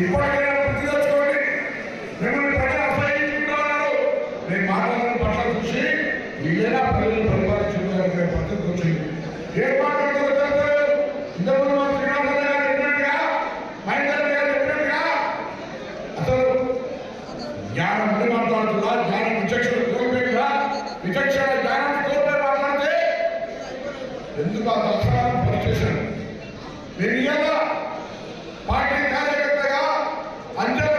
ఇప్పటికైనా గుర్తు తెచ్చుకోండి. మిమ్మల్ని ప్రజలు అసహించుకుంటున్నారు. నేను మాట్లాడిన పట్ల చూసి వీళ్ళైనా ప్రజలు పరిపాలించుకునే పద్ధతికి వచ్చింది. ఏం మాట్లాడుతూ ఇంతకుముందు మన శ్రీనివాసరావు గారు చెప్పినట్టుగా, మహేందర్ గారు చెప్పినట్టుగా అసలు జ్ఞానం ఉండి మాట్లాడుతుందా, జ్ఞానం విచక్షణ కోల్పోయిందా, విచక్షణ జ్ఞానాన్ని కోల్పోయి మాట్లాడితే ఎందుకు ఆ దర్శనాన్ని పనిచేశాను. నేను ఇలా పార్టీ కార్యకర్తగా అంచెలు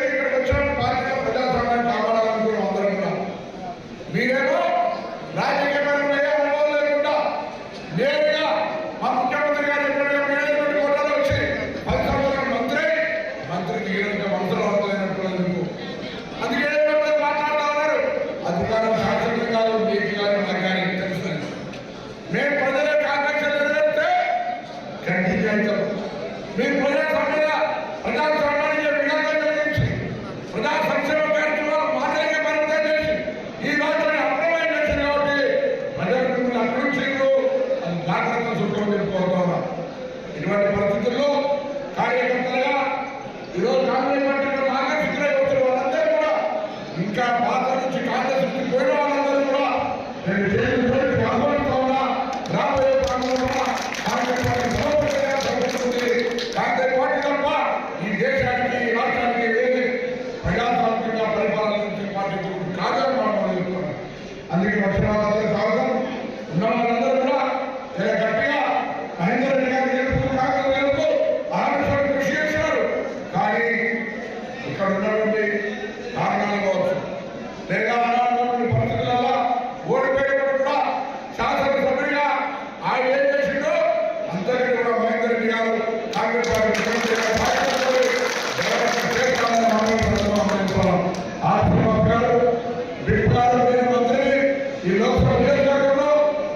ఇక్కడికి వచ్చిన పార్టీలో ప్రజాస్వామ్యాన్ని కాపాడాలనుకున్నాం అందరం కూడా. మీరేమో రాజకీయపరమైన అనుభవం లేకుండా నేరుగా మా ముఖ్యమంత్రి గారు ఎప్పుడైనా మేనేజ్మెంట్ కోటాలో వచ్చి 10 సంవత్సరాల మంత్రి దిగినంత మనసులో అర్థమైనట్టు అందుకే మాట్లాడుతూ ఉన్నారు. అధికారం శాసనం కాదు, మీకు కానీ నాకు కానీ తెలుస్తుంది. మేము ప్రజల కాంక్షలు నెరవేరితే గట్టిగా అవుతాం. మీరు ప్రజాస్వామ్యానికి విఘాతం కలిగించి ప్రజా సంక్షేమ కార్యక్రమాలు మాటలకే పరిమితం చేసి ఈ రాష్ట్రాన్ని అప్రమేయం చేసింది. కాబట్టి ప్రజలు మిమ్మల్ని అప్రమించారు, అది జాగ్రత్త చూసుకొని వెళ్ళిపోతున్నా. ఇటువంటి పరిస్థితుల్లో కార్యకర్తలుగా ఈరోజు కాంగ్రెస్ పార్టీలో ఆకర్షితులై వచ్చిన వాళ్ళందరూ కూడా, ఇంకా పాత నుంచి కాంగ్రెస్ నుంచి పోయిన వాళ్ళందరూ కూడా నేను చేసి ఆహ్వానిస్తా ఉన్నా. రాబోయే కాలంలో కాంగ్రెస్ పార్టీ కాంగ్రెస్ పార్టీ తప్ప ఈ దేశానికి ఈ రాష్ట్రానికి ఏది ప్రజాస్వామికంగా పరిపాలన పార్టీ కాదని మనం చెప్తున్నాం. అందుకే వచ్చిన వాళ్ళందరూ స్వాగతం. ఉన్న వాళ్ళందరూ కూడా చాలా గట్టిగా మహేందర్ రెడ్డి గారు గెలుపు కాంగ్రెస్ గెలుపు ఆనందం కృషి చేశారు. కానీ ఇక్కడ ఉన్నటువంటి కారణాలు కావచ్చు, లేదా ఉన్నటువంటి పరిస్థితులలో ఓడిపోయినప్పుడు కూడా శాసనసభ్యుడిగా ఆయన ఏం చేసిండో అందరికీ కూడా మహేందర్ రెడ్డి గారు కాంగ్రెస్ పార్టీ ఈ లోక్సభ నియోజకవర్గంలో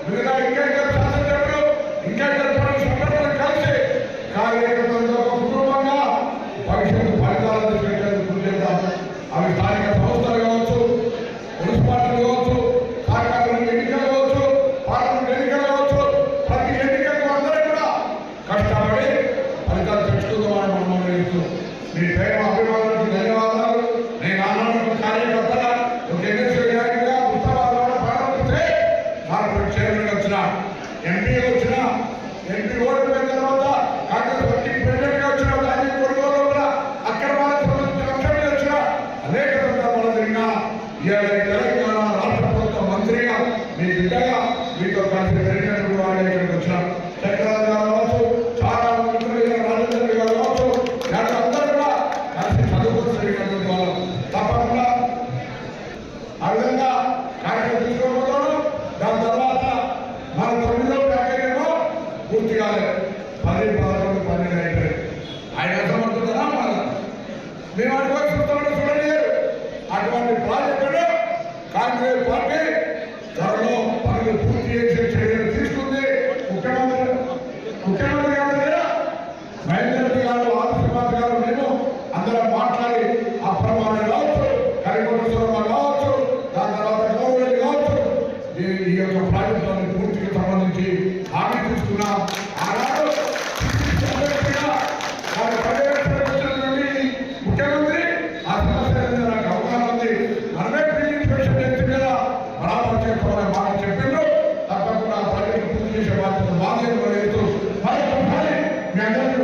మిగతా ఇంకా శాసనసభ్యులు ఇంకా సందర్భాలు కలిసి కార్యకర్తలతో కుటుంబంగా భవిష్యత్తు ఫలితాలను తీసుకెళ్ళడానికి కృషి చేద్దాం. అవి స్థానిక సంస్థలు కావచ్చు, మున్సిపాలిటీలు కావచ్చు, సహకార ఎన్నికలు కావచ్చు, పార్లమెంట్ ఎన్నికలు కావచ్చు, ప్రతి ఎన్నికలకు అందరూ కూడా కష్టపడి ఫలితాలు తెచ్చుకుందామని మనం నిర్ణయిస్తున్నాం. మీ ప్రేమ అభిమానానికి ధన్యవాదాలు. నేను ఆనంద కార్యకర్తగా ఒక ఎన్ఎస్ఏ గారిగా ఉత్తరాలు ప్రారంభిస్తే నాకు చైర్మన్ వచ్చిన, ఎంపీ వచ్చిన, ఎంపీ ఓడిపోయిన తర్వాత కాంగ్రెస్ పార్టీ ప్రెసిడెంట్ గా వచ్చిన, దాని కొడుకోలో కూడా అక్రమాలకు సంబంధించిన అంశాలు వచ్చిన అనేక సందర్భాలు జరిగిన తెలంగాణ రాష్ట్ర ప్రభుత్వ మంత్రిగా మీ బిడ్డగా మీతో కలిసి ప్రెసిడెంట్ వాళ్ళు ఇక్కడికి వచ్చిన చక్రవర్తి గారు కావచ్చు, చాలా మంత్రులు రాజేంద్ర గారు కావచ్చు, అందరూ కూడా కలిసి చదువుకున్నటువంటి వాళ్ళు తప్పకుండా ఆ విధంగా కార్యక్రమం తీసుకోవడం. దాని తర్వాత మన 9వ ప్యాకేజ్ ఏమో పూర్తి కాలేదు, 10, 11, 12 అయిపోయాయి. ఆయన అర్థమవుతుందా మళ్ళా మేము అటువైపు చూస్తామని చూడలేరు. అటువంటి ప్రాజెక్టులు కాంగ్రెస్ పార్టీ త్వరలో పనులు పూర్తి చేసే చర్యలు తీసుకుంది. ముఖ్యమంత్రి గారు లేదా మహేందర్ రెడ్డి గారు, ఆదిశ్రీనివాస్ గారు, నేను అందరం మాట్లాడి అప్రమాణం కావచ్చు, కరికొండ కావచ్చు, దాని తర్వాత గౌరవ కావచ్చు, ఈ యొక్క ప్రాజెక్టులను పూర్తికి సంబంధించి హామీ తీసుకున్నాం. ఆనాడు ముఖ్యమంత్రి ఆ సమస్య నాకు అవగాహన ఉంది, మనమే ప్రిన్స్పెక్షన్ చేస్తుంది కదా, బరాబర్ చేసుకోవాలని మాట చెప్పిండ్రు. తప్పకుండా ఆ ప్రాజెక్టు పూర్తి చేసే బాధ్యత బాధ్యత వేస్తూ మరొకసారి మీ అందరికీ